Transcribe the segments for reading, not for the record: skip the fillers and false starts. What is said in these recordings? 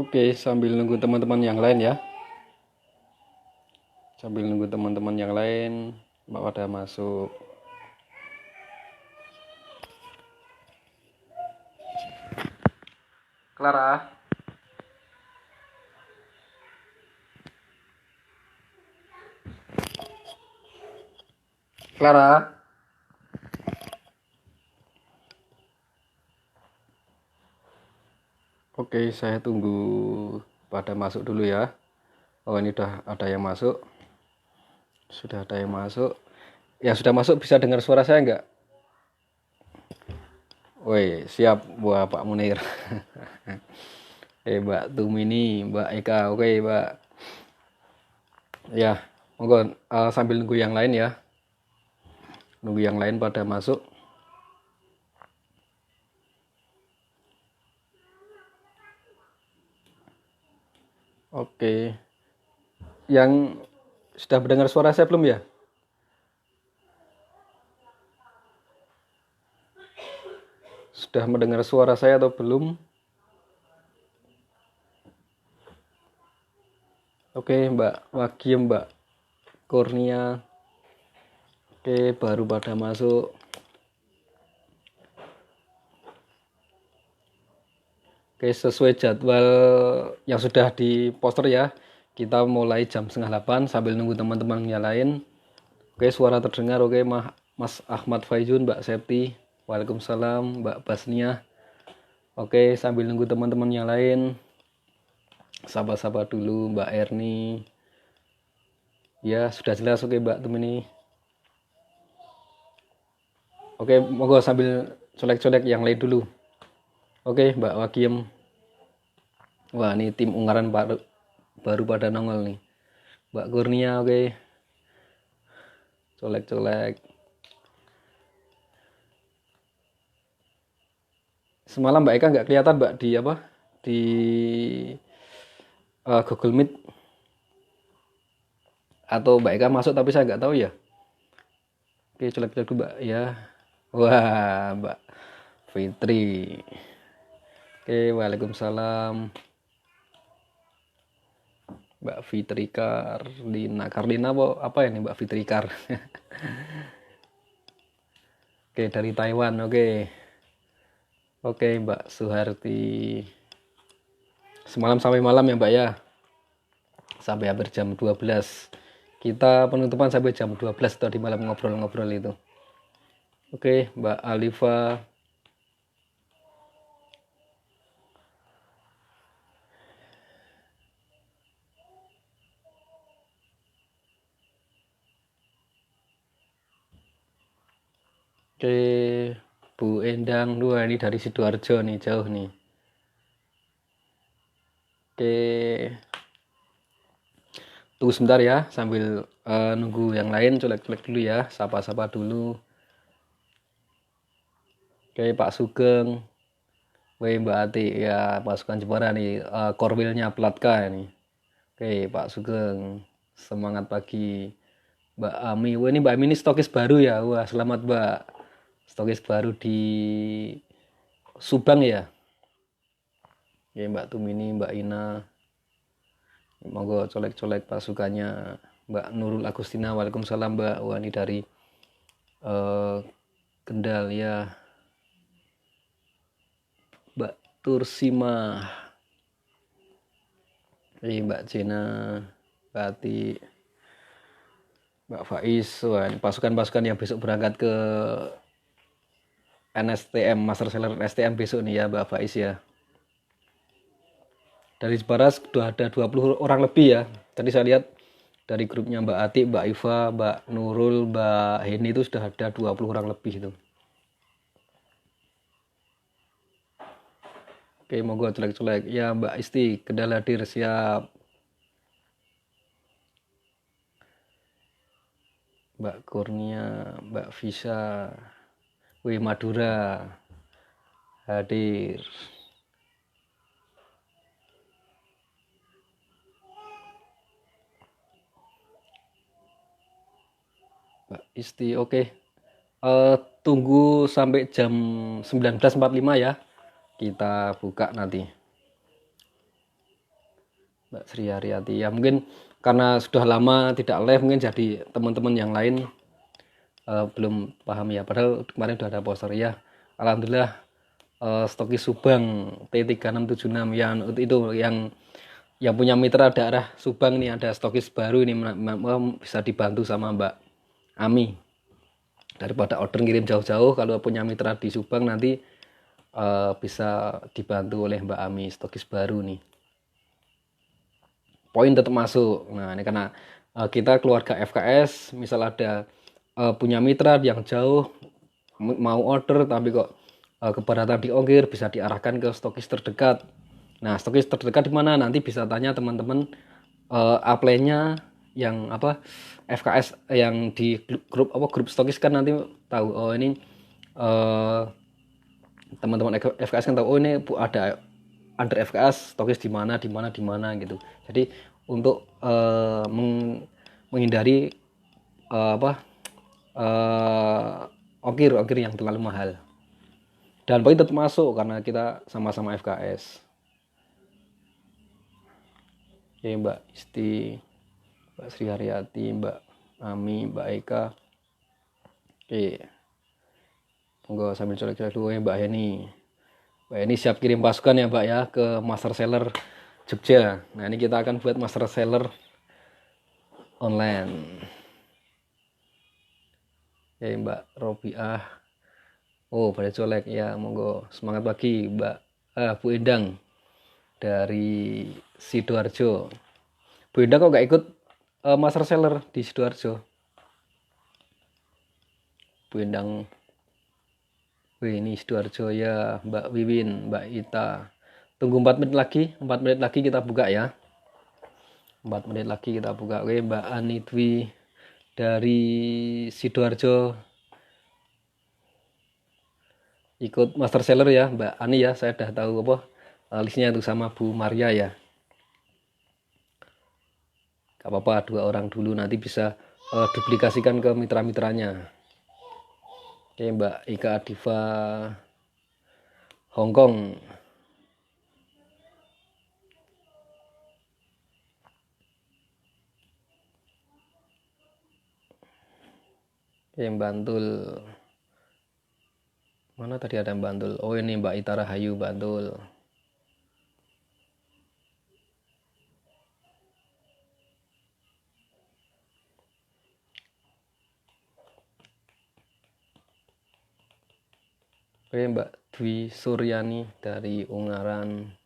Oke, sambil nunggu teman-teman yang lain ya. Sambil nunggu teman-teman yang lain, Mbak pada masuk. Clara. Clara. Oke, saya tunggu pada masuk dulu ya. Oh, ini udah ada yang masuk. Sudah ada yang masuk. Yang sudah masuk bisa dengar suara saya enggak? Woi, siap buat Pak Munir. Mbak Tumini, Mbak Eka, oke Mbak. Ya, monggo sambil nunggu yang lain ya. Nunggu yang lain pada masuk. Oke. Yang sudah mendengar suara saya belum ya? Sudah mendengar suara saya atau belum? Oke, Mbak Wagiem, Mbak Kurnia. Oke, baru pada masuk. Oke, sesuai jadwal yang sudah di poster ya. Kita mulai jam 7:30 sambil nunggu teman-teman yang lain. Oke, suara terdengar. Oke, Mas Ahmad Faizun, Mbak Septi. Waalaikumsalam, Mbak Basnia. Oke, sambil nunggu teman-teman yang lain. Sapa-sapa dulu, Mbak Erni. Ya, sudah jelas. Oke, Mbak Tumini. Oke, monggo sambil colek-colek yang lain dulu. Oke, Mbak Wagiem. Wah, ini tim Ungaran baru pada nongol nih. Mbak Kurnia, oke. Colek-colek. Semalam Mbak Eka nggak kelihatan Mbak di apa? Di Google Meet. Atau Mbak Eka masuk tapi saya nggak tahu ya. Oke, colek-colek dulu Mbak ya. Wah, Mbak Fitri. Oke, waalaikumsalam. Mbak Fitri Karlina apa ini Mbak Fitri Kar? Oke, dari Taiwan. Oke, Mbak Suharti. Semalam sampai malam ya Mbak ya. Sampai hampir jam 12. Kita penutupan sampai jam 12 tadi malam ngobrol-ngobrol itu. Oke, Mbak Alifa. Oke, Bu Endang. Dua ini dari Sidoarjo nih, jauh nih. Oke. Tunggu sebentar ya, sambil nunggu yang lain, colek-colek dulu ya, sapa-sapa dulu. Oke, Pak Sugeng. Woi, Mbak Ati, ya pasukan Jepara nih, korwilnya Platka ini. Oke, Pak Sugeng. Semangat pagi. Mbak Ami. Wah, ini Mbak Ami ini stokis baru ya. Wah, selamat Mbak. Stokis baru di Subang ya. Oke, Mbak Tumini, Mbak Ina. Monggo colek-colek pasukannya. Mbak Nurul Agustina, waalaikumsalam Mbak. Wah, ini dari Kendal ya. Mbak Tursima. Mbak Jena, Mbak Ati, Mbak Faiz. Wah, ini pasukan-pasukan yang besok berangkat ke NSTM, Master Seller STM besok nih ya Mbak Faiz ya. Dari Jepara sudah ada 20 orang lebih ya. Tadi saya lihat dari grupnya Mbak Ati, Mbak Iva, Mbak Nurul, Mbak Heni itu sudah ada 20 orang lebih itu. Oke, monggo colek-colek. Ya Mbak Isti, Kendal hadir, siap. Mbak Kurnia, Mbak Visa, Wih Madura hadir. Mbak Isti, oke. Tunggu sampai jam 19.45 ya. Kita buka nanti. Mbak Sri Haryati ya, mungkin karena sudah lama tidak live mungkin jadi teman-teman yang lain belum paham ya, padahal kemarin udah ada poster ya. Alhamdulillah stokis Subang T3676 yang itu yang punya mitra daerah Subang nih, ada stokis baru ini bisa dibantu sama Mbak Ami. Daripada order ngirim jauh-jauh, kalau punya mitra di Subang nanti bisa dibantu oleh Mbak Ami, stokis baru nih. Poin tetap masuk. Nah, ini karena kita keluarga FKS, misal ada punya mitra yang jauh mau order tapi kok keberatan di ongkir, bisa diarahkan ke stokis terdekat. Nah, stokis terdekat di mana? Nanti bisa tanya teman-teman apply-nya yang apa FKS yang di grup stokis kan nanti tahu, oh ini teman-teman FKS kan tahu, oh ini ada under FKS stokis di mana gitu. Jadi untuk menghindari ongkir yang terlalu mahal. Dan poin tetap masuk karena kita sama-sama FKS. Oke, Mbak Isti, Mbak Sri Haryati, Mbak Ami, Mbak Eka. Oke. Monggo sambil colek-colek dulu ya Mbak Heni. Mbak Heni siap kirim pasukan ya Mbak ya ke master seller Jogja. Nah, ini kita akan buat master seller online. Oke, Mbak Robiah. Oh, pada colek ya, monggo. Semangat pagi Mbak Bu Endang dari Sidoarjo. Bu Endang kok gak ikut master seller di Sidoarjo? Bu Endang. Wih, ini Sidoarjo ya, Mbak Wiwin, Mbak Ita. Tunggu 4 menit lagi, 4 menit lagi kita buka ya. 4 menit lagi kita buka. Oke, Mbak Anitwi dari Sidoarjo ikut master seller ya Mbak Ani ya, saya udah tahu apa listnya itu sama Bu Maria ya. Gak apa-apa 2 orang dulu, nanti bisa duplikasikan ke mitra-mitranya. Oke, Mbak Ika Adiva Hongkong. Oke, Bantul. Mana tadi ada Bantul? Oh, ini Mbak Ita Rahayu Bantul. Oke, Mbak Dwi Suryani dari Ungaran.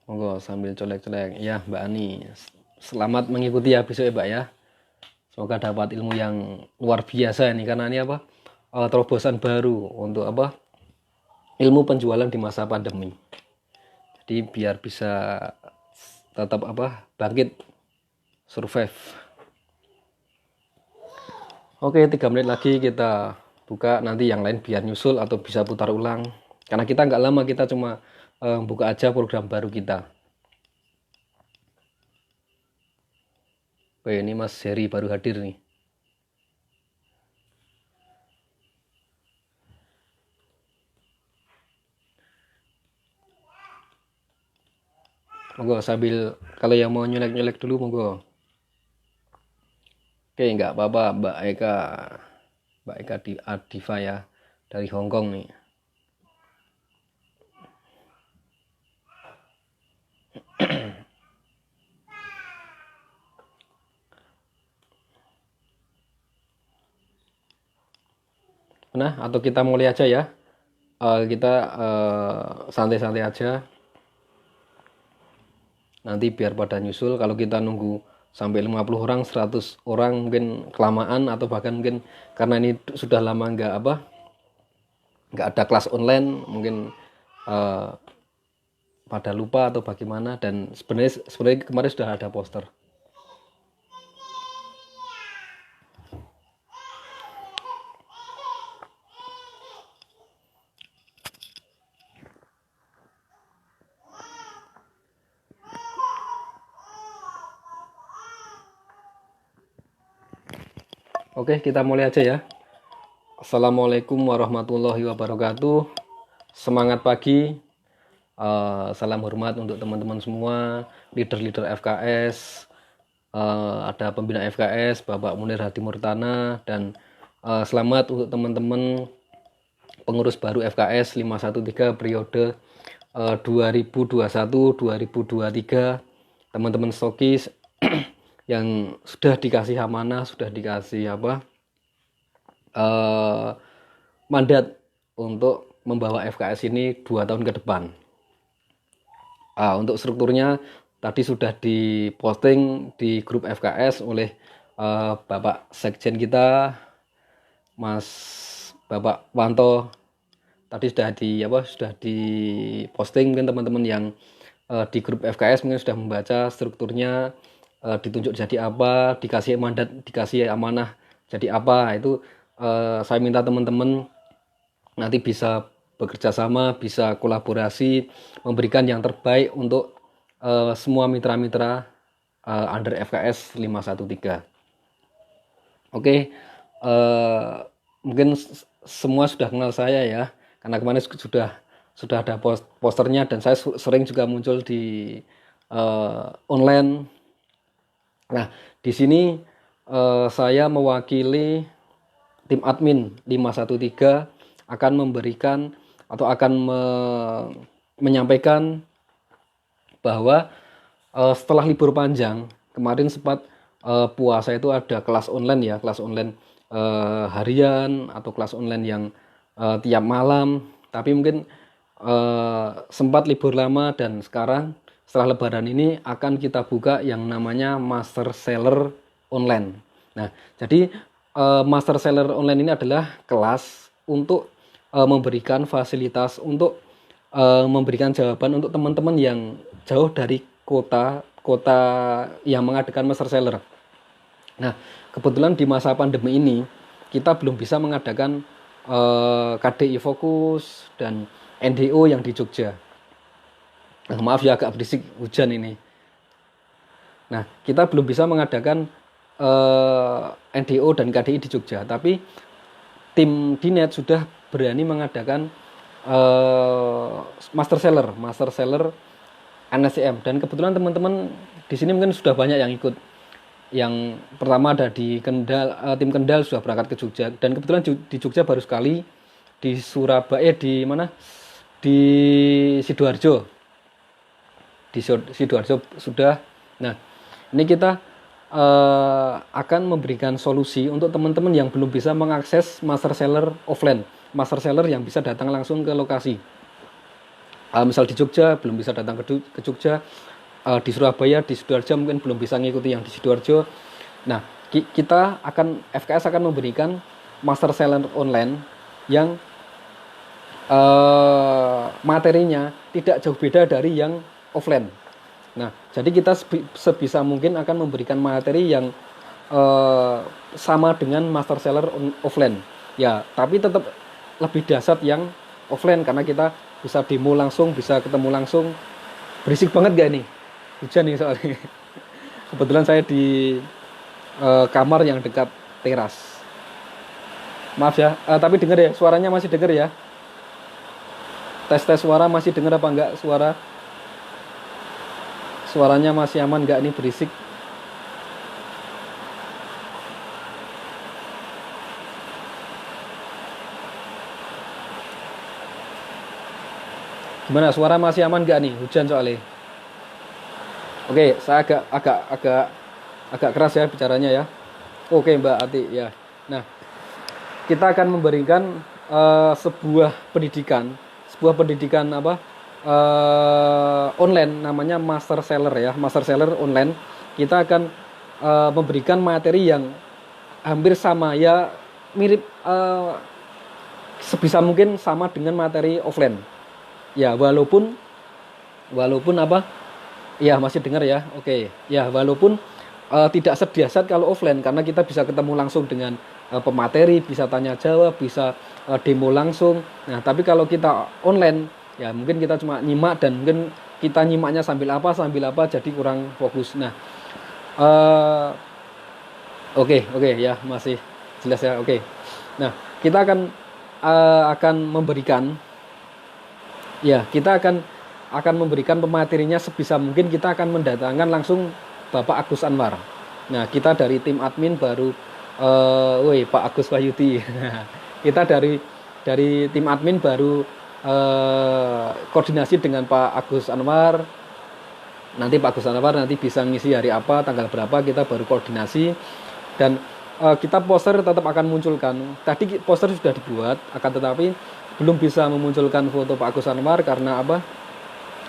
Monggo sambil colek-colek ya Mbak Ani. Selamat mengikuti ya besok ya Mbak ya. Semoga dapat ilmu yang luar biasa ini, karena ini apa terobosan baru untuk apa ilmu penjualan di masa pandemi. Jadi biar bisa tetap apa bangkit, survive. Oke, 3 menit lagi kita buka, nanti yang lain biar nyusul atau bisa putar ulang. Karena kita nggak lama, kita cuma buka aja program baru kita. Oke, ini Mas Heri baru hadir nih. Monggo sambil kalau yang mau nyelek-nyelek dulu monggo. Oke, nggak apa-apa Mbak Eka di Adiva ya dari Hongkong nih. Nah, atau kita mulai aja ya. Kita santai-santai aja. Nanti biar pada nyusul. Kalau kita nunggu sampai 50 orang, 100 orang mungkin kelamaan, atau bahkan mungkin karena ini sudah lama nggak ada kelas online, mungkin pada lupa atau bagaimana. Dan sebenarnya kemarin sudah ada poster. Oke, kita mulai aja ya. Assalamualaikum warahmatullahi wabarakatuh. Semangat pagi Salam hormat untuk teman-teman semua, leader-leader FKS, ada pembina FKS, Bapak Munir Hadi Murtana, dan selamat untuk teman-teman pengurus baru FKS 513 periode 2021-2023, teman-teman stokis yang sudah dikasih amanah, sudah dikasih mandat untuk membawa FKS ini 2 tahun ke depan. Untuk strukturnya tadi sudah diposting di grup FKS oleh Bapak Sekjen kita, Mas Bapak Wanto. Tadi sudah diposting, mungkin teman-teman yang di grup FKS mungkin sudah membaca strukturnya, ditunjuk jadi apa, dikasih mandat, dikasih amanah jadi apa. Itu saya minta teman-teman nanti bisa bekerja sama, bisa kolaborasi, memberikan yang terbaik untuk semua mitra-mitra under FKS 513. Oke, mungkin semua sudah kenal saya ya, karena kemarin sudah ada posternya, dan saya sering juga muncul di online. Nah, di sini saya mewakili tim admin 513 akan memberikan atau akan menyampaikan bahwa setelah libur panjang kemarin sempat puasa itu ada kelas online ya, kelas online harian atau kelas online yang tiap malam, tapi mungkin sempat libur lama, dan sekarang setelah lebaran ini akan kita buka yang namanya Master Seller Online. Nah, jadi Master Seller Online ini adalah kelas untuk memberikan fasilitas, untuk memberikan jawaban untuk teman-teman yang jauh dari kota yang mengadakan Master Seller. Nah, kebetulan di masa pandemi ini kita belum bisa mengadakan KDI Fokus dan NDO yang di Jogja. Nah, maaf ya agak berisik hujan ini. Nah, kita belum bisa mengadakan NDO dan KDI di Jogja, tapi tim Dinet sudah berani mengadakan Master Seller NSCM, dan kebetulan teman-teman di sini mungkin sudah banyak yang ikut. Yang pertama ada di Kendal, tim Kendal sudah berangkat ke Jogja, dan kebetulan di Jogja baru sekali. Di Surabaya, di mana? Di Sidoarjo. Di Sidoarjo sudah. Nah, ini kita akan memberikan solusi untuk teman-teman yang belum bisa mengakses Master Seller offline, Master Seller yang bisa datang langsung ke lokasi. Misal di Jogja belum bisa datang ke Jogja, di Surabaya, di Sidoarjo mungkin belum bisa ngikuti yang di Sidoarjo. Nah, FKS akan memberikan Master Seller online yang materinya tidak jauh beda dari yang offline. Nah, jadi kita sebisa mungkin akan memberikan materi yang sama dengan Master Seller offline. Ya, tapi tetap lebih dahsyat yang offline karena kita bisa demo langsung, bisa ketemu langsung. Berisik banget gak ini? Hujan nih soalnya. Kebetulan saya di kamar yang dekat teras. Maaf ya, tapi dengar ya, suaranya masih dengar ya. Tes suara masih dengar apa enggak suara? Suaranya masih aman enggak, ini berisik? Gimana, suara masih aman enggak nih? Hujan soalnya. Oke, saya agak keras ya bicaranya ya. Oke, Mbak Ati ya. Nah, kita akan memberikan sebuah pendidikan online, namanya Master Seller ya, Master Seller online. Kita akan memberikan materi yang hampir sama ya, mirip sebisa mungkin sama dengan materi offline. Ya, walaupun ya masih dengar ya. Oke. Ya, walaupun tidak sedahsyat kalau offline, karena kita bisa ketemu langsung dengan pemateri, bisa tanya jawab, bisa demo langsung. Nah, tapi kalau kita online ya mungkin kita cuma nyimak, dan mungkin kita nyimaknya sambil apa jadi kurang fokus. Nah, oke ya, masih jelas ya. Oke. Nah, kita akan memberikan ya, kita akan akan memberikan pematerinya sebisa mungkin kita akan mendatangkan langsung Bapak Agus Anwar. Nah, kita dari tim admin baru Pak Agus Wahyudi. Kita dari tim admin baru koordinasi dengan Pak Agus Anwar. Nanti Pak Agus Anwar nanti bisa ngisi hari apa, tanggal berapa, kita baru koordinasi. Dan kita poster tetap akan munculkan. Tadi poster sudah dibuat, akan tetapi belum bisa memunculkan foto Pak Agus Anwar karena apa?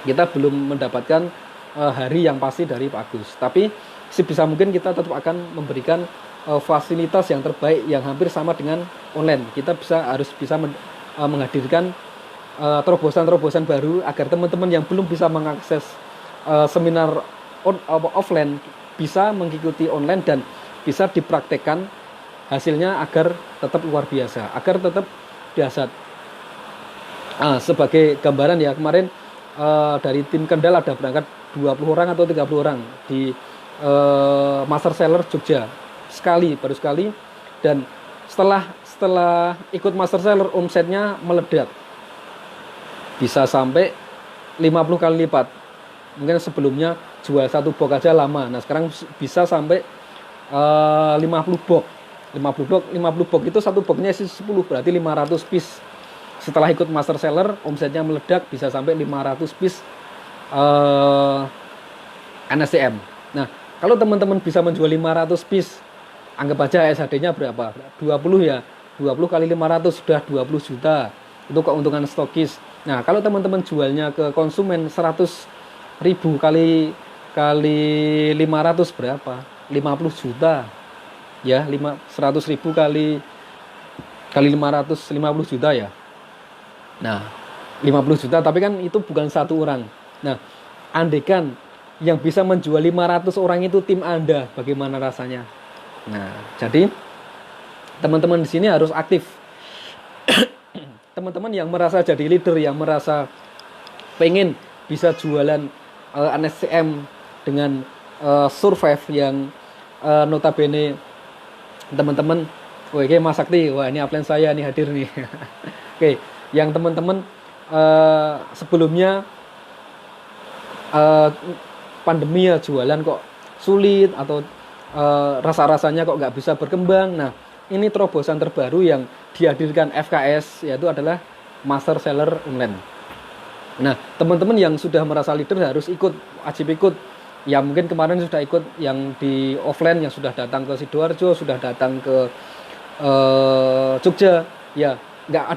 Kita belum mendapatkan hari yang pasti dari Pak Agus. Tapi sebisa mungkin kita tetap akan memberikan fasilitas yang terbaik yang hampir sama dengan online. Kita harus bisa menghadirkan terobosan-terobosan baru agar teman-teman yang belum bisa mengakses seminar offline bisa mengikuti online dan bisa dipraktekkan hasilnya agar tetap luar biasa, agar tetap dahsyat. Sebagai gambaran ya, kemarin dari tim Kendal ada berangkat 20 orang atau 30 orang di Master Seller Jogja. Baru sekali, dan setelah ikut Master Seller omsetnya meledak, bisa sampai 50 kali lipat. Mungkin sebelumnya jual satu box aja lama, nah sekarang bisa sampai 50 box. 50 box itu satu boxnya isi 10, berarti 500 piece. Setelah ikut Master Seller omsetnya meledak, bisa sampai 500 piece NSCM. Nah, kalau teman-teman bisa menjual 500 piece, anggap aja SHD-nya berapa? 20 ya. 20 kali 500 sudah 20 juta. Itu keuntungan stokis. Nah, kalau teman-teman jualnya ke konsumen 100.000 kali 500 berapa? 50 juta. Ya, 100.000 kali 550 juta ya. Nah, 50 juta, tapi kan itu bukan satu orang. Nah, andaikan yang bisa menjual 500 orang itu tim Anda, bagaimana rasanya? Nah, jadi teman-teman di sini harus aktif. Teman-teman yang merasa jadi leader, yang merasa pengen bisa jualan NSCM dengan survive yang notabene teman-teman, oke Mas Sakti, wah ini upline saya nih hadir nih. Oke, yang teman-teman sebelumnya pandemi ya jualan kok sulit atau rasa-rasanya kok nggak bisa berkembang. Nah, ini terobosan terbaru yang dihadirkan FKS, yaitu adalah Master Seller Online. Nah, teman-teman yang sudah merasa leader harus ikut, wajib ikut. Ya mungkin kemarin sudah ikut yang di offline, yang sudah datang ke Sidoarjo, sudah datang ke Jogja. Ya, nggak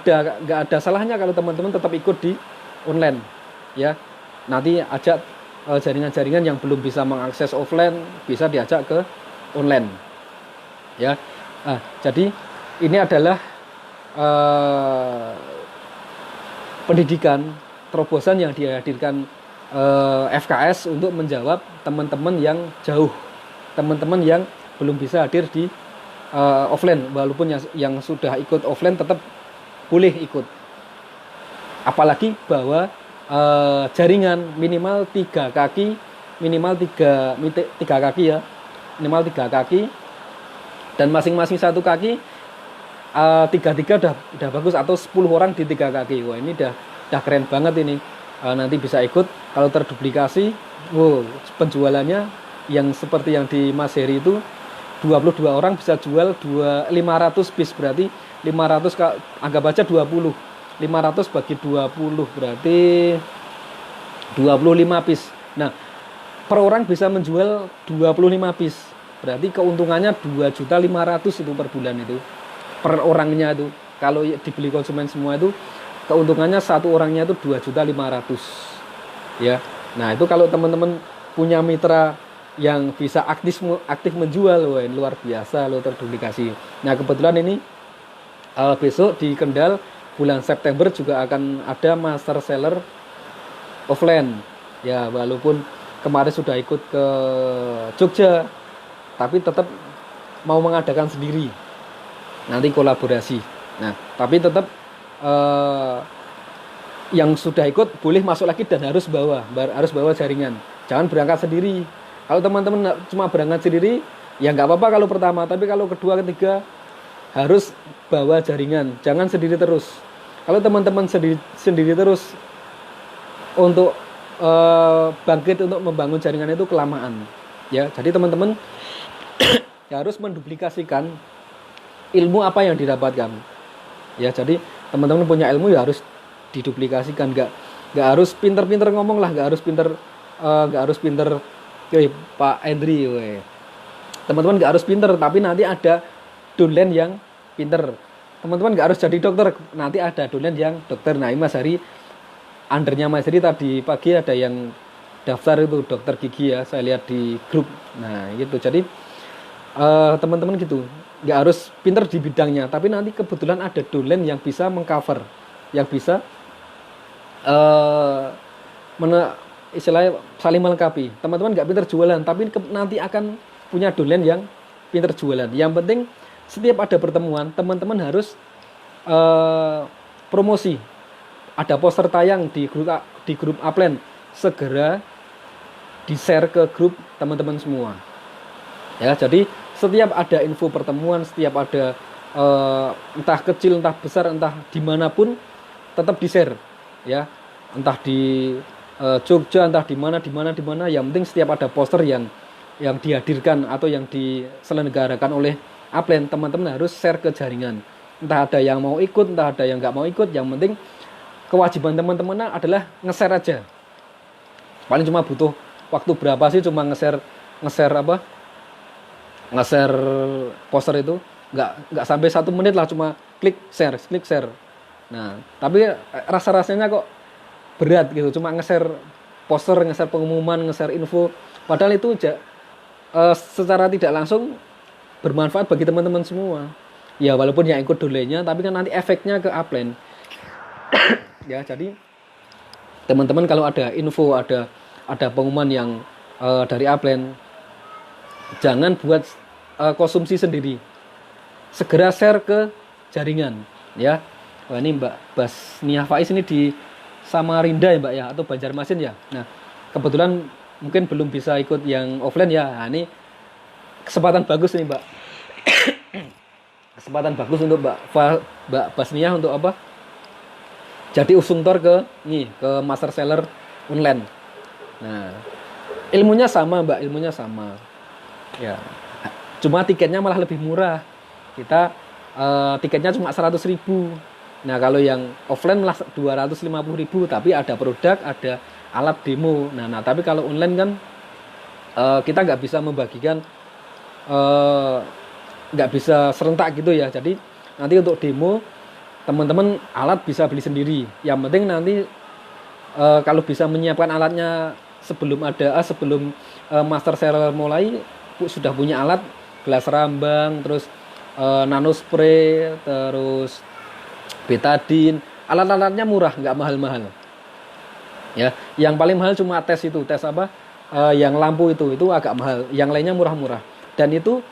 ada salahnya kalau teman-teman tetap ikut di online. Ya, nanti ajak jaringan-jaringan yang belum bisa mengakses offline bisa diajak ke online. Ya, jadi ini adalah pendidikan terobosan yang dihadirkan FKS untuk menjawab teman-teman yang jauh, teman-teman yang belum bisa hadir di offline, walaupun yang sudah ikut offline tetap boleh ikut. Apalagi bahwa jaringan minimal 3 kaki, minimal 3 kaki ya, minimal 3 kaki, dan masing-masing 1 kaki 3 udah bagus, atau 10 orang di 3 kaki. Wah, ini udah keren banget ini. Nanti bisa ikut. Kalau terduplikasi, penjualannya yang seperti yang di Mas Heri itu 22 orang bisa jual 500 piece, berarti 500 anggap aja 20. 500 bagi 20 berarti 25 piece. Nah, per orang bisa menjual 25 piece. Berarti keuntungannya 2.500.000 itu per bulan itu. Per orangnya itu. Kalau dibeli konsumen semua itu keuntungannya satu orangnya itu 2.500.000. Ya. Nah, itu kalau teman-teman punya mitra yang bisa aktif menjual, wah luar biasa lo terduplikasi. Nah, kebetulan ini besok di Kendal bulan September juga akan ada Master Seller offline. Ya, walaupun kemarin sudah ikut ke Jogja, tapi tetap mau mengadakan sendiri. Nanti kolaborasi. Nah, tapi tetap yang sudah ikut boleh masuk lagi dan harus bawa jaringan. Jangan berangkat sendiri. Kalau teman-teman cuma berangkat sendiri, ya nggak apa-apa kalau pertama, tapi kalau kedua, ketiga harus bawa jaringan. Jangan sendiri terus. Kalau teman-teman sendiri terus untuk bangkit untuk membangun jaringan itu kelamaan. Ya, jadi teman-teman harus menduplikasikan ilmu apa yang didapatkan. Ya, jadi teman-teman punya ilmu ya harus diduplikasikan, nggak harus pinter-pinter ngomong lah, nggak harus pinter Pak Andri, teman-teman nggak harus pinter, tapi nanti ada dolen yang pinter. Teman-teman nggak harus jadi dokter, nanti ada dolen yang dokter. Nah, ini Mas Hari, undernya Mas Hari tadi pagi ada yang daftar itu dokter gigi ya, saya lihat di grup. Nah gitu, jadi teman-teman gitu, nggak harus pinter di bidangnya, tapi nanti kebetulan ada dolen yang bisa mengcover, yang bisa istilahnya saling melengkapi. Teman-teman nggak pinter jualan, tapi nanti akan punya dolen yang pinter jualan. Yang penting setiap ada pertemuan, teman-teman harus promosi. Ada poster tayang di grup upline, segera di-share ke grup teman-teman semua. Ya, jadi setiap ada info pertemuan, setiap ada entah kecil, entah besar, entah dimanapun, tetap di-share. Ya, entah di Jogja, entah di mana, yang penting setiap ada poster yang dihadirkan atau yang diselenggarakan oleh upline, teman-teman harus share ke jaringan. Entah ada yang mau ikut, entah ada yang nggak mau ikut, yang penting kewajiban teman-teman adalah nge-share aja. Paling cuma butuh waktu berapa sih, cuma nge-share poster itu, nggak sampai 1 menit lah, cuma klik share. Nah, tapi rasanya kok berat gitu, cuma nge-share poster, nge-share pengumuman, nge-share info, padahal itu secara tidak langsung bermanfaat bagi teman-teman semua. Ya walaupun yang ikut dolennya, tapi kan nanti efeknya ke upline. Ya, jadi teman-teman kalau ada info, ada pengumuman yang dari upline, jangan buat konsumsi sendiri, segera share ke jaringan ya. Wah, ini Mbak Basnia Faiz ini di Samarinda ya Mbak ya, atau Banjarmasin ya. Nah, kebetulan mungkin belum bisa ikut yang offline ya. Nah, ini kesempatan bagus nih Mbak. Kesempatan bagus untuk Mbak Basnia untuk apa? Jadi usungtor ke master seller online. Nah, ilmunya sama Mbak, ilmunya sama. Ya. Cuma tiketnya malah lebih murah. Kita tiketnya cuma 100.000. Nah, kalau yang offline malah 250.000, tapi ada produk, ada alat demo. Nah, tapi kalau online kan kita nggak bisa membagikan, nggak bisa serentak gitu ya. Jadi nanti untuk demo teman-teman alat bisa beli sendiri. Yang penting nanti kalau bisa menyiapkan alatnya sebelum master seller mulai, sudah punya alat, gelas rambang, terus nano spray, terus betadine, alat-alatnya murah, nggak mahal-mahal. Ya, yang paling mahal cuma tes apa? Yang lampu itu agak mahal, yang lainnya murah-murah. Dan itu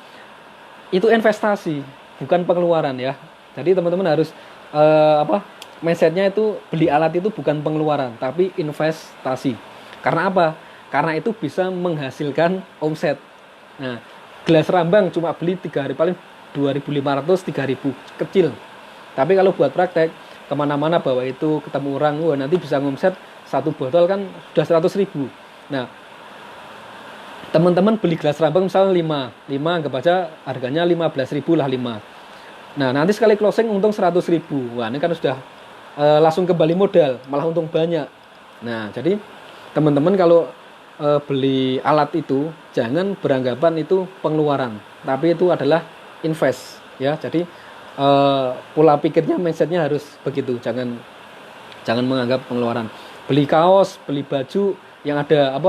investasi, bukan pengeluaran ya. Jadi teman-teman harus mindsetnya itu beli alat itu bukan pengeluaran, tapi investasi. Karena apa? Karena itu bisa menghasilkan omset. Nah, gelas rambang cuma beli 3 hari paling 2.500, 3.000 kecil. Tapi kalau buat praktek kemana-mana bawa itu, ketemu orang, wah nanti bisa ngomset 1 botol kan sudah 100.000. Nah, teman-teman beli gelas rambang misalnya 5 anggap aja harganya 15.000 lah 5. Nah, nanti sekali closing untung 100.000. Wah, ini kan sudah langsung kembali modal, malah untung banyak. Nah, jadi teman-teman kalau beli alat itu jangan beranggapan itu pengeluaran, tapi itu adalah invest ya. Jadi pola pikirnya, mindsetnya harus begitu. Jangan menganggap pengeluaran. Beli kaos, beli baju yang ada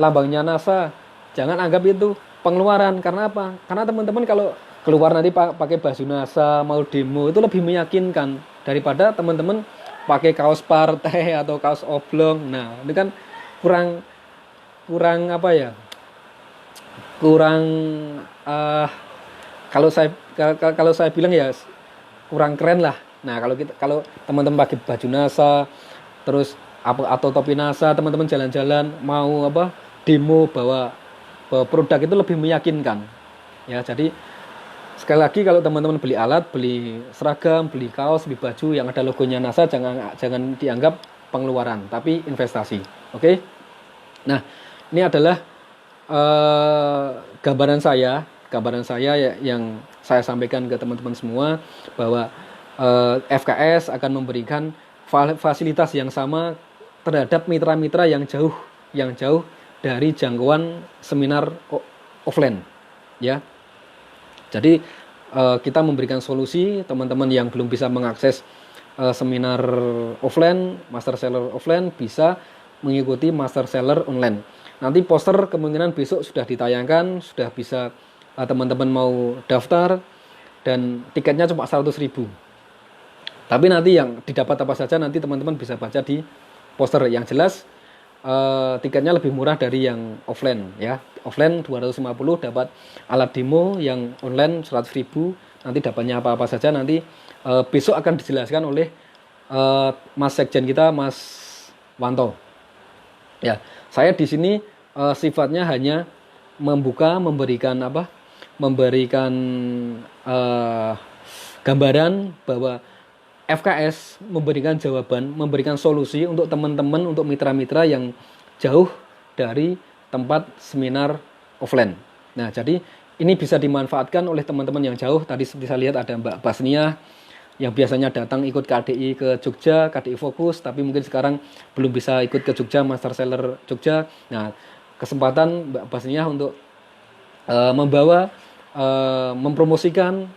lambangnya NASA, jangan anggap itu pengeluaran. Karena apa? Karena teman-teman kalau keluar nanti pakai baju NASA mau demo itu lebih meyakinkan daripada teman-teman pakai kaos partai atau kaos oblong. Nah, ini kan kurang kalau saya bilang ya kurang keren lah. Nah, kalau teman-teman pakai baju NASA terus atau topi NASA, teman-teman jalan-jalan mau demo bawa produk, itu lebih meyakinkan. Ya, jadi sekali lagi kalau teman-teman beli alat, beli seragam, beli kaos, beli baju yang ada logonya NASA, jangan dianggap pengeluaran, tapi investasi. Oke? Nah, ini adalah gambaran saya yang saya sampaikan ke teman-teman semua bahwa FKS akan memberikan fasilitas yang sama terhadap mitra-mitra yang jauh dari jangkauan seminar offline, ya. Jadi kita memberikan solusi teman-teman yang belum bisa mengakses seminar offline, master seller offline bisa mengikuti master seller online. Nanti poster kemungkinan besok sudah ditayangkan, sudah bisa teman-teman mau daftar dan tiketnya cuma 100.000. Tapi nanti yang didapat apa saja nanti teman-teman bisa baca di poster. Yang jelas tiketnya lebih murah dari yang offline, ya. Offline 250 dapat alat demo, yang online 100.000. Nanti dapatnya apa-apa saja nanti besok akan dijelaskan oleh Mas Sekjen kita, Mas Wanto. Ya, saya di sini sifatnya hanya memberikan gambaran bahwa FKS memberikan jawaban, memberikan solusi untuk teman-teman, untuk mitra-mitra yang jauh dari tempat seminar offline. Nah, jadi ini bisa dimanfaatkan oleh teman-teman yang jauh. Tadi bisa lihat ada Mbak Basnia yang biasanya datang ikut KDI ke Jogja, KDI Fokus, tapi mungkin sekarang belum bisa ikut ke Jogja, Master Seller Jogja. Nah, kesempatan Mbak Basnia untuk mempromosikan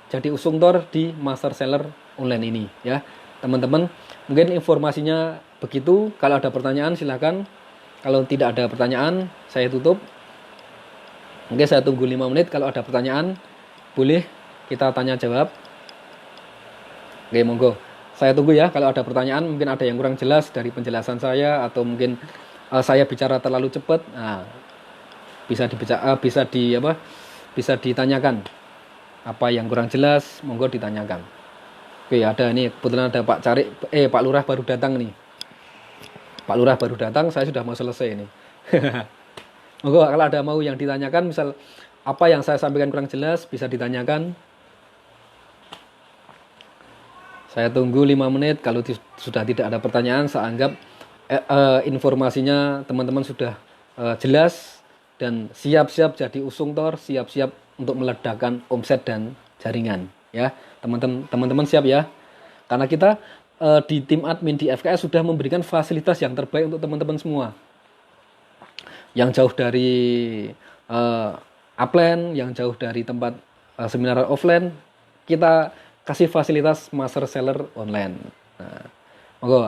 jadi usungtor di Master Seller online ini, ya teman-teman. Mungkin informasinya begitu. Kalau ada pertanyaan silakan. Kalau tidak ada pertanyaan saya tutup. Mungkin saya tunggu 5 menit. Kalau ada pertanyaan boleh kita tanya jawab. Oke, monggo. Saya tunggu ya. Kalau ada pertanyaan, mungkin ada yang kurang jelas dari penjelasan saya, atau mungkin saya bicara terlalu cepat. Nah, bisa ditanyakan. Apa yang kurang jelas, monggo ditanyakan. Oke, ada nih, kebetulan ada Pak Lurah baru datang nih. Pak Lurah baru datang, saya sudah mau selesai nih. Monggo kalau ada mau yang ditanyakan, misal apa yang saya sampaikan kurang jelas, bisa ditanyakan. Saya tunggu 5 menit. Kalau sudah tidak ada pertanyaan, saya anggap informasinya teman-teman sudah jelas dan siap-siap jadi usungtor, siap-siap untuk meledakkan omset dan jaringan, ya. Teman-teman siap ya? Karena kita di tim admin di FKS sudah memberikan fasilitas yang terbaik untuk teman-teman semua. Yang jauh dari upline, yang jauh dari tempat seminar offline, kita kasih fasilitas master seller online. Nah, monggo,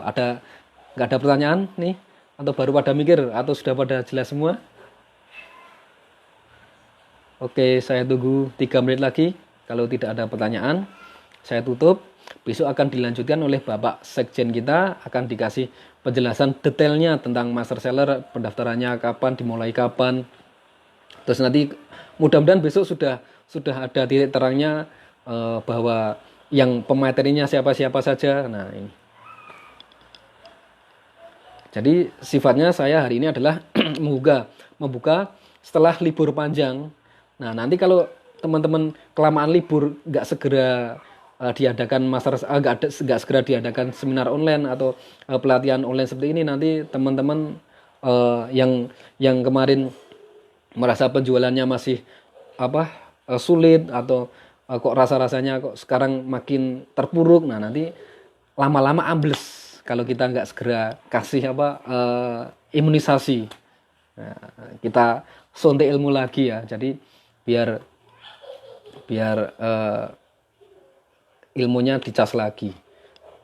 nggak ada pertanyaan nih? Atau baru pada mikir? Atau sudah pada jelas semua? Oke, saya tunggu 3 menit lagi. Kalau tidak ada pertanyaan, saya tutup. Besok akan dilanjutkan oleh Bapak Sekjen kita, akan dikasih penjelasan detailnya tentang master seller, pendaftarannya kapan, dimulai kapan. Terus nanti mudah-mudahan besok sudah ada titik terangnya bahwa yang pematerinya siapa-siapa saja. Nah, ini. Jadi sifatnya saya hari ini adalah membuka setelah libur panjang. Nah, nanti kalau teman-teman kelamaan libur nggak segera diadakan nggak segera diadakan seminar online atau pelatihan online seperti ini, nanti teman-teman yang kemarin merasa penjualannya masih sulit atau kok rasa-rasanya kok sekarang makin terpuruk, nah nanti lama-lama ambles kalau kita nggak segera kasih imunisasi. Nah, kita suntik ilmu lagi ya, jadi biar ilmunya dicas lagi.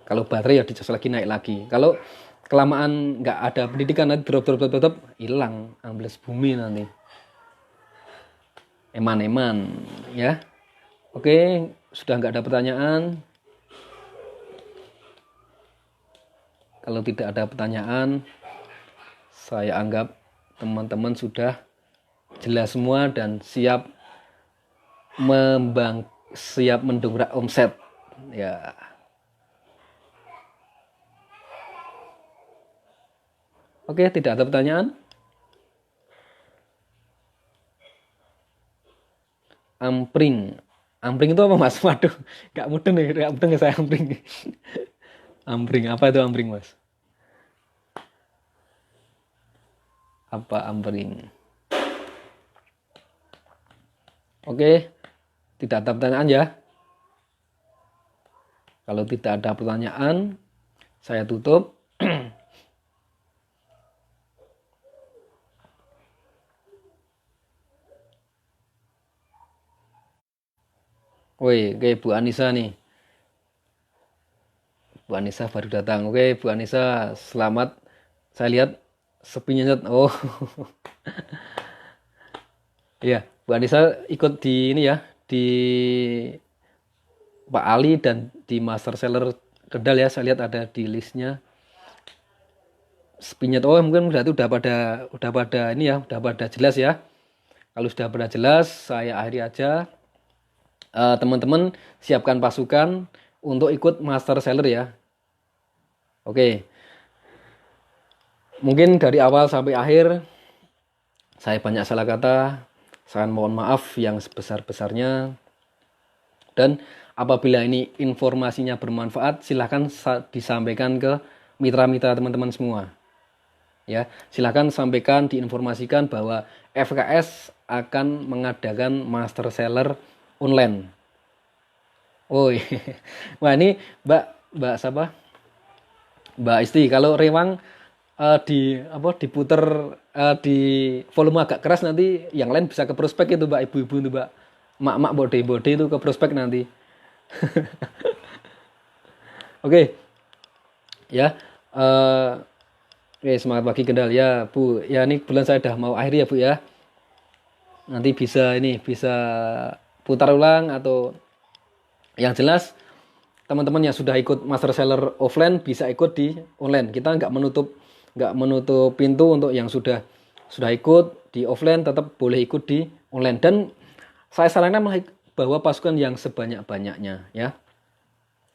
Kalau baterai ya dicas lagi, naik lagi. Kalau kelamaan nggak ada pendidikan, nanti drop hilang, ambles bumi nanti. Eman ya. Oke, sudah nggak ada pertanyaan. Kalau tidak ada pertanyaan, saya anggap teman-teman sudah jelas semua dan siap mendongkrak omset, ya. Oke, tidak ada pertanyaan. Ampring itu apa, Mas? Waduh, nggak mudeng nih, nggak mudeng saya ampring. Ampring apa itu ampring, Mas? apa Amring. Oke, tidak ada pertanyaan ya. Kalau tidak ada pertanyaan, saya tutup. Woi, oke Bu Anissa nih. Bu Anissa baru datang. Oke, Bu Anissa, selamat. Saya lihat sepinya nyet. Oh. Iya, Bu Anissa ikut di ini ya, di Pak Ali dan di Master Seller Kendal ya. Saya lihat ada di listnya. Sepinya oh mungkin berarti udah pada ini ya, udah pada jelas ya. Kalau sudah pada jelas, saya akhiri aja. Teman-teman siapkan pasukan untuk ikut Master Seller ya. Oke. Mungkin dari awal sampai akhir saya banyak salah kata. Saya mohon maaf yang sebesar-besarnya. Dan apabila ini informasinya bermanfaat, silahkan disampaikan ke mitra-mitra teman-teman semua. Ya, silahkan sampaikan, diinformasikan bahwa FKS akan mengadakan Master Seller online. Oh, wah ini Mbak siapa? Mbak Isti, kalau Rewang diputer di volume agak keras nanti yang lain bisa ke prospek itu Mbak, ibu-ibu itu Mbak, mak-mak bode-bode itu ke prospek nanti. Oke. Ya. Oke, semangat pagi Kendal ya Bu. Ya ini bulan saya udah mau akhir ya Bu ya. Nanti bisa putar ulang atau yang jelas teman-teman yang sudah ikut Master Seller offline bisa ikut di online. Kita nggak menutup pintu untuk yang sudah ikut di offline, tetap boleh ikut di online. Dan saya sarankan bahwa pasukan yang sebanyak-banyaknya ya,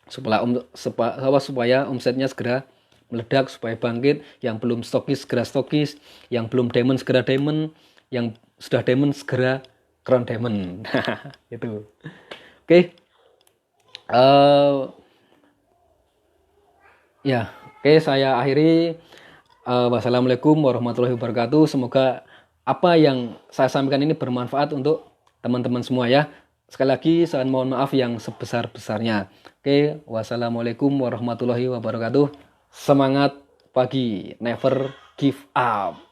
supaya omsetnya segera meledak, supaya bangkit. Yang belum stokis segera stokis, yang belum diamond segera diamond, yang sudah diamond segera crown diamond. Itu. Oke. Ya, oke, saya akhiri. Wassalamualaikum warahmatullahi wabarakatuh. Semoga apa yang saya sampaikan ini bermanfaat untuk teman-teman semua ya. Sekali lagi saya mohon maaf yang sebesar-besarnya. Oke, wassalamualaikum warahmatullahi wabarakatuh. Semangat pagi, never give up.